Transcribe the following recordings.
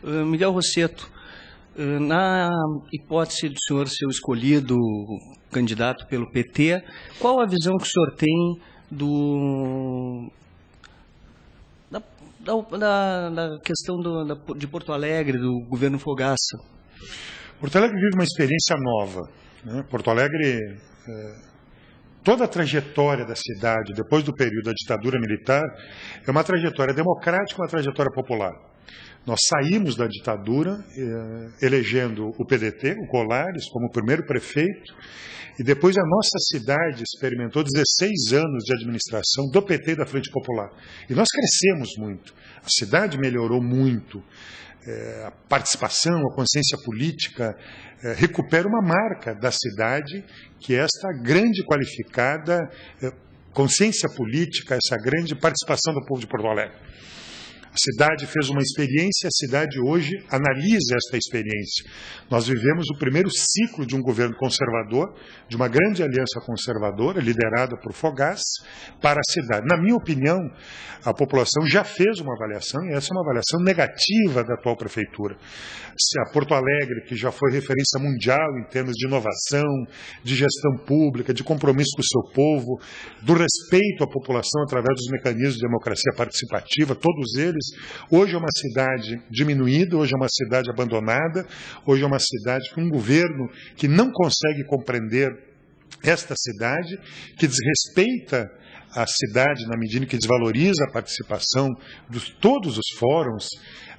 Miguel Rosseto, na hipótese do senhor ser o escolhido candidato pelo PT, qual a visão que o senhor tem da questão de Porto Alegre, do governo Fogaça? Porto Alegre vive uma experiência nova, né? Porto Alegre, toda a trajetória da cidade, depois do período da ditadura militar, é uma trajetória democrática, uma trajetória popular. Nós saímos da ditadura, elegendo o PDT, o Colares, como primeiro prefeito, e depois a nossa cidade experimentou 16 anos de administração do PT e da Frente Popular. E nós crescemos muito, a cidade melhorou muito, a participação, a consciência política recupera uma marca da cidade, que é esta grande qualificada consciência política, essa grande participação do povo de Porto Alegre. A cidade fez uma experiência, a cidade hoje analisa esta experiência. Nós vivemos o primeiro ciclo de um governo conservador, de uma grande aliança conservadora, liderada por Fogaça, para a cidade. Na minha opinião, a população já fez uma avaliação, e essa é uma avaliação negativa da atual prefeitura. Se a Porto Alegre, que já foi referência mundial em termos de inovação, de gestão pública, de compromisso com o seu povo, do respeito à população através dos mecanismos de democracia participativa, todos eles, hoje é uma cidade diminuída, hoje é uma cidade abandonada, hoje é uma cidade com um governo que não consegue compreender esta cidade, que desrespeita a cidade na medida em que desvaloriza a participação de todos os fóruns,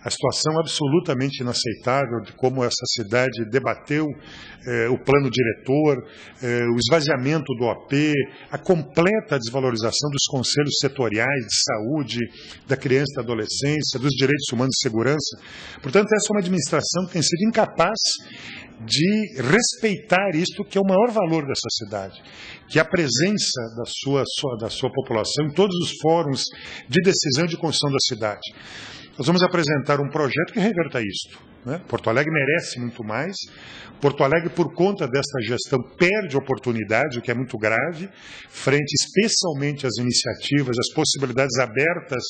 a situação absolutamente inaceitável de como essa cidade debateu o plano diretor, o esvaziamento do OP, a completa desvalorização dos conselhos setoriais de saúde, da criança e da adolescência, dos direitos humanos e segurança. Portanto, essa é uma administração que tem sido incapaz de respeitar isto que é o maior valor dessa cidade, que é a presença da sua população em todos os fóruns de decisão e de construção da cidade. Nós vamos apresentar um projeto que reverta isto, né? Porto Alegre merece muito mais. Porto Alegre, por conta desta gestão, perde oportunidade, o que é muito grave, frente especialmente às iniciativas, às possibilidades abertas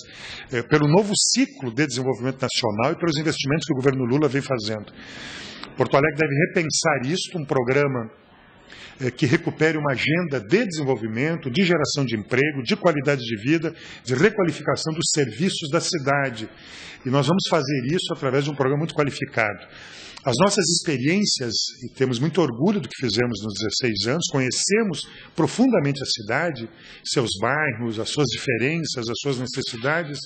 pelo novo ciclo de desenvolvimento nacional e pelos investimentos que o governo Lula vem fazendo. Porto Alegre deve repensar isto, um programa que recupere uma agenda de desenvolvimento, de geração de emprego, de qualidade de vida, de requalificação dos serviços da cidade. E nós vamos fazer isso através de um programa muito qualificado. As nossas experiências, e temos muito orgulho do que fizemos nos 16 anos, conhecemos profundamente a cidade, seus bairros, as suas diferenças, as suas necessidades,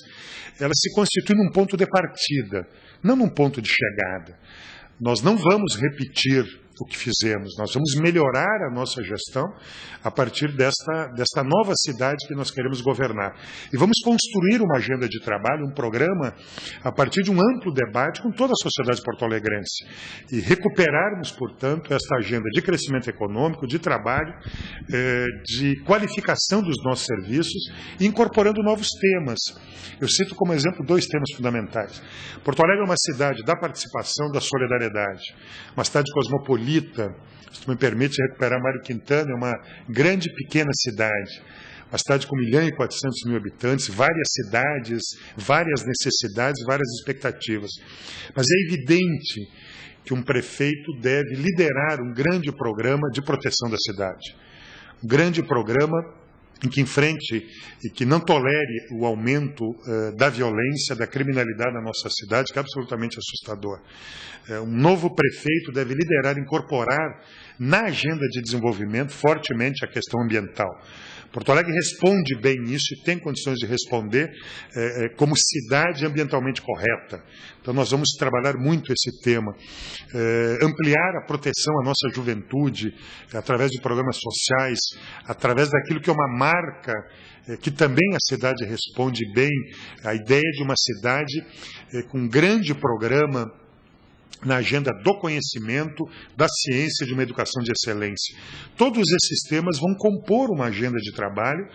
elas se constituem num ponto de partida, não num ponto de chegada. Nós não vamos repetir o que fizemos, nós vamos melhorar a nossa gestão a partir desta nova cidade que nós queremos governar. E vamos construir uma agenda de trabalho, um programa, a partir de um amplo debate com toda a sociedade porto-alegrense. E recuperarmos, portanto, esta agenda de crescimento econômico, de trabalho, de qualificação dos nossos serviços, incorporando novos temas. Eu cito como exemplo 2 temas fundamentais. Porto Alegre é uma cidade da participação, da solidariedade, uma cidade cosmopolita. Se tu me permite recuperar Mário Quintana, é uma grande pequena cidade, uma cidade com 1.400.000 habitantes, várias cidades, várias necessidades, várias expectativas. Mas é evidente que um prefeito deve liderar um grande programa de proteção da cidade, um grande programa em que enfrente e que não tolere o aumento da violência, da criminalidade na nossa cidade, que é absolutamente assustador. Um novo prefeito deve liderar, incorporar na agenda de desenvolvimento fortemente a questão ambiental. Porto Alegre responde bem nisso e tem condições de responder como cidade ambientalmente correta. Então nós vamos trabalhar muito esse tema, ampliar a proteção à nossa juventude, através de programas sociais, através daquilo que é uma marca que também a cidade responde bem, a ideia de uma cidade com um grande programa na agenda do conhecimento, da ciência, de uma educação de excelência. Todos esses temas vão compor uma agenda de trabalho,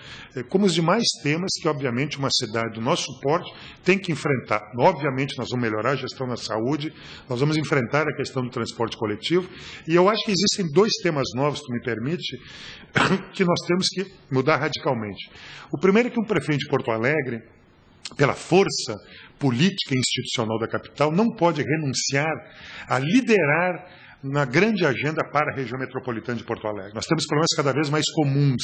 como os demais temas que, obviamente, uma cidade do nosso porte tem que enfrentar. Obviamente, nós vamos melhorar a gestão da saúde, nós vamos enfrentar a questão do transporte coletivo, e eu acho que existem 2 temas novos, se tu me permite, que nós temos que mudar radicalmente. O primeiro é que um prefeito de Porto Alegre pela força política e institucional da capital, não pode renunciar a liderar uma grande agenda para a região metropolitana de Porto Alegre. Nós temos problemas cada vez mais comuns.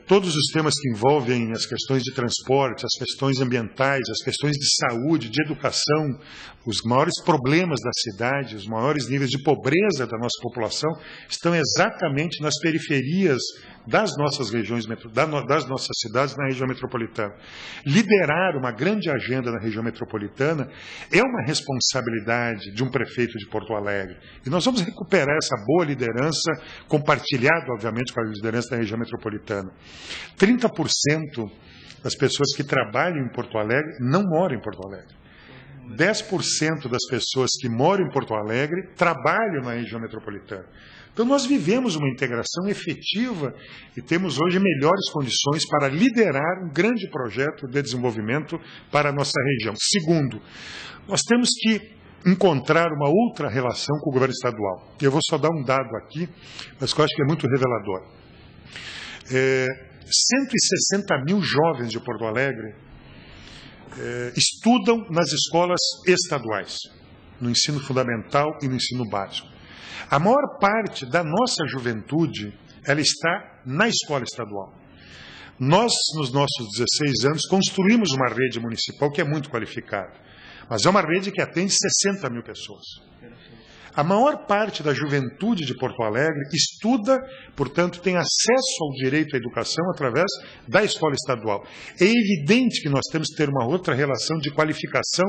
Todos os temas que envolvem as questões de transporte, as questões ambientais, as questões de saúde, de educação, os maiores problemas da cidade, os maiores níveis de pobreza da nossa população estão exatamente nas periferias das nossas regiões, das nossas cidades na região metropolitana. Liderar uma grande agenda na região metropolitana é uma responsabilidade de um prefeito de Porto Alegre. E nós vamos recuperar essa boa liderança, compartilhada, obviamente, com a liderança da região metropolitana. 30% das pessoas que trabalham em Porto Alegre não moram em Porto Alegre. 10% das pessoas que moram em Porto Alegre trabalham na região metropolitana. Então, nós vivemos uma integração efetiva e temos hoje melhores condições para liderar um grande projeto de desenvolvimento para a nossa região. Segundo, nós temos que encontrar uma outra relação com o governo estadual. Eu vou só dar um dado aqui, mas que eu acho que é muito revelador. 160 mil jovens de Porto Alegre estudam nas escolas estaduais, no ensino fundamental e no ensino básico. A maior parte da nossa juventude, ela está na escola estadual. Nós, nos nossos 16 anos, construímos uma rede municipal que é muito qualificada, mas é uma rede que atende 60 mil pessoas. A maior parte da juventude de Porto Alegre estuda, portanto, tem acesso ao direito à educação através da escola estadual. É evidente que nós temos que ter uma outra relação de qualificação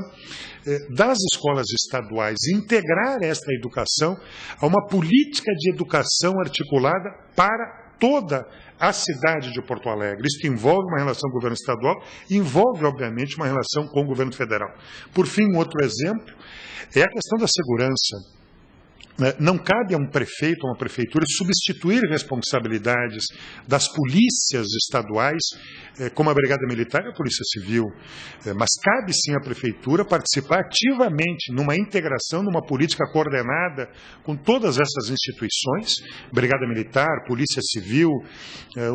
das escolas estaduais e integrar esta educação a uma política de educação articulada para toda a cidade de Porto Alegre. Isso envolve uma relação com o governo estadual e envolve, obviamente, uma relação com o governo federal. Por fim, um outro exemplo é a questão da segurança. Não cabe a um prefeito, a uma prefeitura, substituir responsabilidades das polícias estaduais, como a Brigada Militar e a Polícia Civil, mas cabe sim à prefeitura participar ativamente numa integração, numa política coordenada com todas essas instituições, Brigada Militar, Polícia Civil,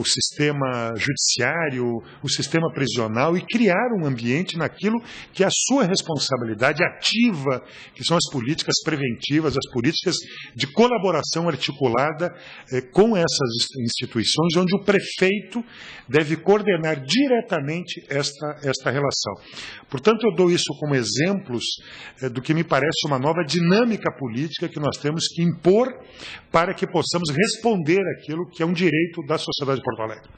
o sistema judiciário, o sistema prisional, e criar um ambiente naquilo que é a sua responsabilidade ativa, que são as políticas preventivas, as políticas de colaboração articulada com essas instituições, onde o prefeito deve coordenar diretamente esta relação. Portanto, eu dou isso como exemplos do que me parece uma nova dinâmica política que nós temos que impor para que possamos responder aquilo que é um direito da sociedade de Porto Alegre.